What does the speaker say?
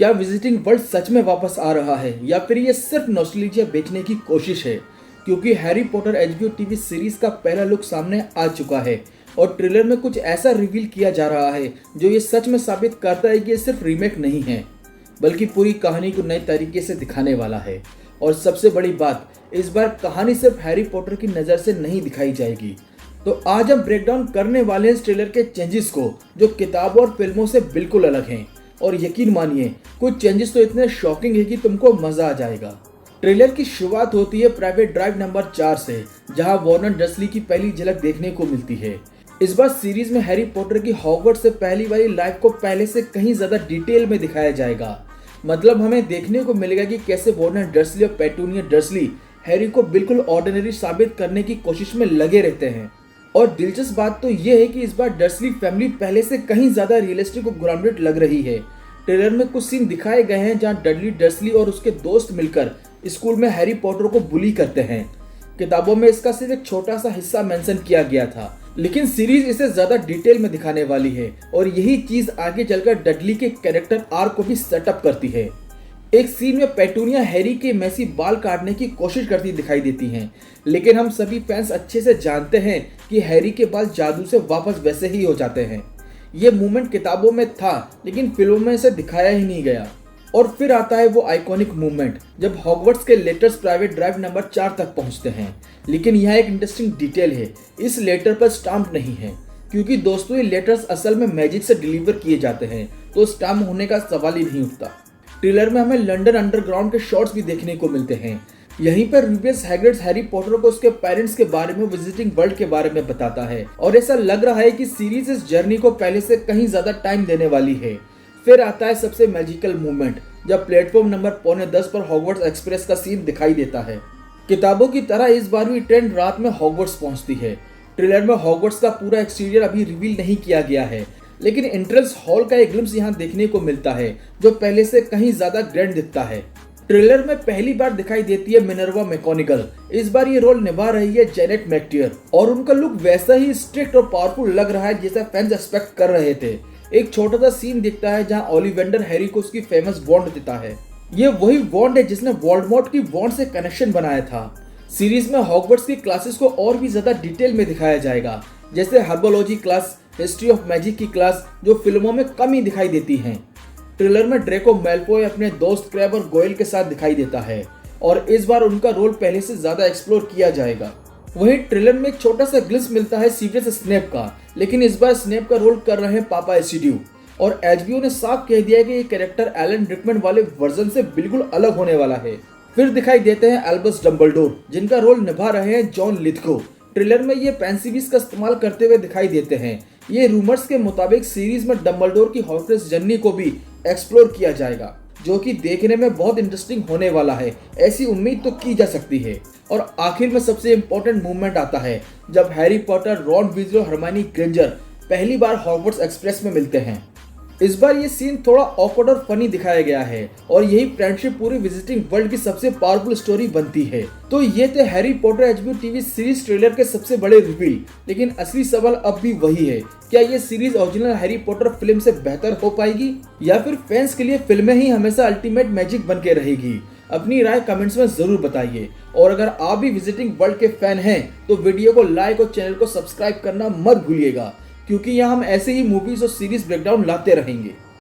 क्या visiting world सच में वापस आ रहा है या फिर ये सिर्फ नॉस्टैल्जिया बेचने की कोशिश है? क्योंकि Harry Potter HBO TV series का पहला लुक सामने आ चुका है और ट्रेलर में कुछ ऐसा रिवील किया जा रहा है जो ये सच में साबित करता है कि ये सिर्फ रीमेक नहीं है बल्कि पूरी कहानी को नए तरीके से दिखाने वाला है। और सबसे बड़ी बात, इस बार कहानी सिर्फ हैरी पॉटर की नज़र से नहीं दिखाई जाएगी। तो आज हम ब्रेकडाउन करने वाले हैं इस ट्रेलर के चेंजेस को जो किताबों और फिल्मों से बिल्कुल अलग हैं। और यकीन मानिए कुछ चेंजेस तो इतने शॉकिंग है कि तुमको मजा आ जाएगा। ट्रेलर की शुरुआत होती है प्राइवेट ड्राइव नंबर 4 से, जहां वॉर्नर डर्सली की पहली झलक देखने को मिलती है। इस बार सीरीज में हैरी पॉटर की हॉगवर्ट्स से पहली वाली लाइफ को पहले से कहीं ज्यादा डिटेल में दिखाया जाएगा। मतलब हमें देखने को मिलेगा कि कैसे वॉर्नर डर्सली और पेटूनिया डर्सली हैरी को बिल्कुल ऑर्डिनरी साबित करने की कोशिश में लगे रहते हैं। और दिलचस्प बात तो यह है कि इस बार डर्सली फैमिली पहले से कहीं ज्यादा रियलिस्टिक और ग्राउंडेड लग रही है। ट्रेलर में कुछ सीन दिखाए गए हैं जहां डडली डर्सली और उसके दोस्त मिलकर स्कूल में हैरी पॉटर को बुली करते हैं। किताबों में इसका सिर्फ एक छोटा सा हिस्सा मेंशन किया गया था, लेकिन सीरीज इसे ज्यादा डिटेल में दिखाने वाली है और यही चीज आगे चलकर डडली के कैरेक्टर आर्क को भी सेटअप करती है। एक सीन में पेटूनिया हैरी के मेसी बाल काटने की कोशिश करती दिखाई देती हैं, लेकिन हम सभी फैंस अच्छे से जानते हैं कि हैरी के बाल जादू से वापस वैसे ही हो जाते हैं। ये मूवमेंट किताबों में था लेकिन फिल्मों में इसे दिखाया ही नहीं गया। और फिर आता है वो आइकॉनिक मूवमेंट जब हॉगवर्ट्स के लेटर्स प्राइवेट ड्राइव नंबर 4 तक पहुंचते हैं। लेकिन यहाँ एक इंटरेस्टिंग डिटेल है, इस लेटर पर स्टाम्प नहीं है, क्योंकि दोस्तों ये लेटर्स असल में मैजिक से डिलीवर किए जाते हैं, तो स्टाम्प होने का सवाल ही नहीं उठता। ट्रेलर में हमें लंदन अंडरग्राउंड के शॉट्स भी देखने को मिलते हैं। यहीं पर रूबियस हैग्रिड हैरी पॉटर को उसके पेरेंट्स के बारे में, विजिटिंग वर्ल्ड के बारे में बताता है और ऐसा लग रहा है कि सीरीज इस जर्नी को पहले से कहीं ज्यादा टाइम देने वाली है। फिर आता है सबसे मैजिकल मूवमेंट जब प्लेटफॉर्म नंबर 9:45 पर हॉगवर्ट्स एक्सप्रेस का सीन दिखाई देता है। किताबों की तरह इस बार भी ट्रेन रात में हॉगवर्ट्स पहुंचती है। ट्रेलर में हॉगवर्ट्स का पूरा एक्सटीरियर अभी रिवील नहीं किया गया है, लेकिन एंट्रेंस हॉल का एक ग्लिम्स यहाँ देखने को मिलता है जो पहले से कहीं ज्यादा ग्रैंड दिखता है। ट्रेलर में पहली बार दिखाई देती है मिनर्वा मैकगोनागल। इस बार ये रोल निभा रही है जेनेट मैकटियर और उनका लुक वैसा ही स्ट्रिक्ट और पावरफुल लग रहा है जैसा फैंस एक्सपेक्ट कर रहे थे। एक छोटा सा सीन दिखता है जहां ओलिवेंडर हैरी को उसकी फेमस वॉन्ड देता है। ये वही वॉन्ड है जिसने वोल्डेमॉर्ट की वॉन्ड से कनेक्शन बनाया था। सीरीज में हॉगवर्ट्स की क्लासेस को और भी ज्यादा डिटेल में दिखाया जाएगा, जैसे herbology class, history of magic की क्लास, जो फिल्मों में कम ही दिखाई देती हैं। ट्रेलर में ड्रेको मैल्फॉय अपने दोस्त क्रैब और गोयल के साथ दिखाई देता है और इस बार उनका रोल पहले से ज्यादा एक्सप्लोर किया जाएगा। वहीं ट्रेलर में एक छोटा सा ग्लिम्स मिलता है सीरियस स्नेप का, लेकिन इस बार स्नेप का रोल कर रहे हैं पापा एसिड्यू और एचबीओ ने साफ कह दिया है कि ये कैरेक्टर एलन रिकमन वाले वर्जन से बिल्कुल अलग होने वाला है। फिर दिखाई देते हैं एल्बस डम्बलडोर, जिनका रोल निभा रहे हैं जॉन लिथगो। ट्रेलर में ये पेंसिविस का इस्तेमाल करते हुए दिखाई देते हैं। ये रूमर्स के मुताबिक सीरीज में डम्बलडोर की हॉगवर्ट्स जर्नी को भी एक्सप्लोर किया जाएगा, जो कि देखने में बहुत इंटरेस्टिंग होने वाला है, ऐसी उम्मीद तो की जा सकती है। और आखिर में सबसे इम्पोर्टेंट मूवमेंट आता है जब हैरी पॉटर, रॉन वीज़ली और हरमाइनी ग्रेंजर पहली बार हॉगवर्ट्स एक्सप्रेस में मिलते हैं। इस बार ये सीन थोड़ा ऑकवर्ड और फनी दिखाया गया है और यही फ्रेंडशिप पूरी विजिटिंग वर्ल्ड की सबसे पावरफुल स्टोरी बनती है। तो ये थे Harry Potter HBO TV series trailer के सबसे बड़े रिवील, लेकिन असली सवाल अब भी वही है, क्या ये series original Harry Potter film से बेहतर हो पाएगी या फिर फैंस के लिए फिल्में ही हमेशा अल्टीमेट मैजिक बन के रहेगी? अपनी राय कमेंट्स में जरूर बताइए और अगर आप भी विजिटिंग वर्ल्ड के फैन हैं तो वीडियो को लाइक और चैनल को सब्सक्राइब करना मत भूलिएगा, क्योंकि यहाँ हम ऐसे ही मूवीज और सीरीज ब्रेकडाउन लाते रहेंगे।